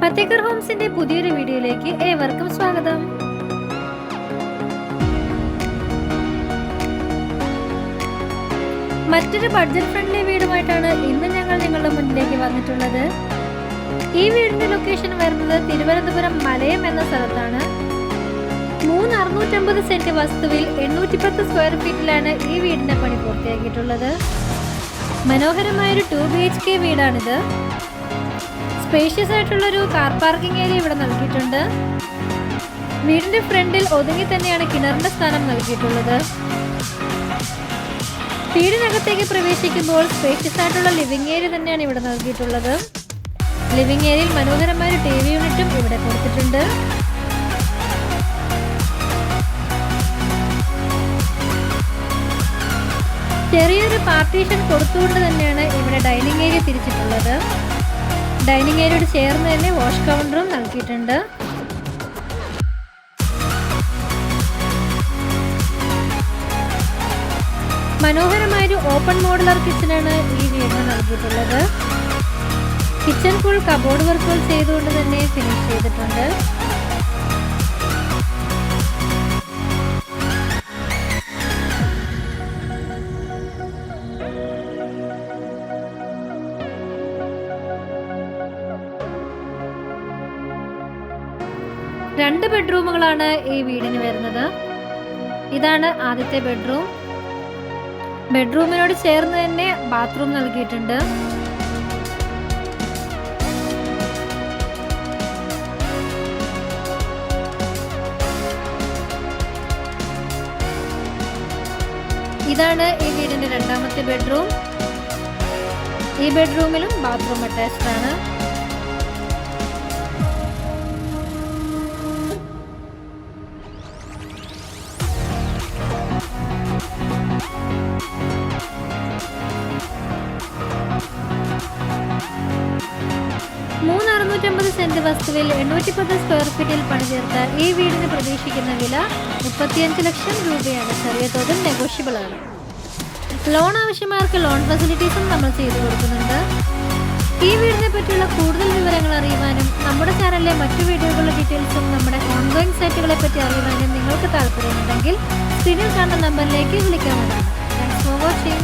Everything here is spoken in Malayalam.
ഫത്തേക്കർ ഹോംസിന്റെ പുതിയൊരു വീഡിയോയിലേക്ക് ഏവർക്കും സ്വാഗതം. മറ്റൊരു ബഡ്ജറ്റ് ഫ്രണ്ട്ലി വീടുമായിട്ടാണ് ഇന്ന് ഞങ്ങൾ നിങ്ങളുടെ മുന്നിലേക്ക് വന്നിട്ടുള്ളത്. ഈ വീടിന്റെ ലൊക്കേഷൻ വരുന്നത് തിരുവനന്തപുരം മലയം എന്ന സ്ഥലത്താണ്. 650 സെന്റ് വസ്തുവിൽ 810 സ്ക്വയർ ഫീറ്റിലാണ് ഈ വീടിന്റെ പണി പൂർത്തിയാക്കിയിട്ടുള്ളത്. മനോഹരമായൊരു 2 BHK വീടാണിത്. സ്പേഷ്യസ് ആയിട്ടുള്ളൊരു കാർ പാർക്കിംഗ് ഏരിയ ഇവിടെ നൽകിയിട്ടുണ്ട്. വീടിന്റെ ഫ്രണ്ടിൽ ഒതുങ്ങി തന്നെയാണ് കിണറിന്റെ സ്ഥാനം നൽകിയിട്ടുള്ളത്. വീടിനകത്തേക്ക് പ്രവേശിക്കുമ്പോൾ സ്പേഷ്യസ് ആയിട്ടുള്ള ലിവിംഗ് ഏരിയ തന്നെയാണ് ഇവിടെ നൽകിയിട്ടുള്ളത്. ലിവിംഗ് ഏരിയയിൽ മനോഹരമായ ഒരു TV യൂണിറ്റും ഇവിടെ കൊടുത്തിട്ടുണ്ട്. ചെറിയൊരു പാർട്ടീഷൻ കൊടുത്തുകൊണ്ട് തന്നെയാണ് ഇവിടെ ഡൈനിങ് ഏരിയ തിരിച്ചിട്ടുള്ളത്. ഡൈനിങ് ഏരിയയോട് ചേർന്ന് തന്നെ വാഷ് കൗണ്ടറും നൽകിയിട്ടുണ്ട്. മനോഹരമായൊരു ഓപ്പൺ മോഡുലർ കിച്ചനാണ് ഈ വീടിന് നൽകിയിട്ടുള്ളത്. കിച്ചൺ ഫുൾ കബോർഡ് വർക്കുകൾ ചെയ്തുകൊണ്ട് തന്നെ ഫിനിഷ് ചെയ്തിട്ടുണ്ട്. രണ്ട് ബെഡ്റൂമുകളാണ് ഈ വീടിന് വരുന്നത്. ഇതാണ് ആദ്യത്തെ ബെഡ്റൂം. ബെഡ്റൂമിനോട് ചേർന്ന് തന്നെ ബാത്റൂം നൽകിയിട്ടുണ്ട്. ഇതാണ് ഈ വീടിന്റെ രണ്ടാമത്തെ ബെഡ്റൂം. ഈ ബെഡ്റൂമിലും ബാത്റൂം അറ്റാച്ച്ഡ് ആണ്. സെന്റ് വസ്തുവിൽ 810 സ്ക്വയർ ഫീറ്റിൽ പണിതീർത്ത ഈ വീടിന് പ്രതീക്ഷിക്കുന്ന വില 35 ലക്ഷം രൂപയാണ്. ചെറിയ തോതിൽ നെഗോഷ്യബിൾ ആണ്. ലോൺ ആവശ്യമാർക്ക് ലോൺ ഫെസിലിറ്റീസും നമ്മൾ ചെയ്തു കൊടുക്കുന്നുണ്ട്. ഈ വീടിനെ പറ്റിയുള്ള കൂടുതൽ വിവരങ്ങൾ അറിയുവാനും നമ്മുടെ ചാനലിലെ മറ്റു വീഡിയോകളുടെ ഡീറ്റെയിൽസും നമ്മുടെ ഓൺലൈൻ സൈറ്റുകളെ പറ്റി അറിയുവാനും നിങ്ങൾക്ക് താല്പര്യമുണ്ടെങ്കിൽ സ്ക്രീനിൽ കാണുന്ന നമ്പറിലേക്ക് വിളിക്കാവുന്നതാണ്. Thanks for watching.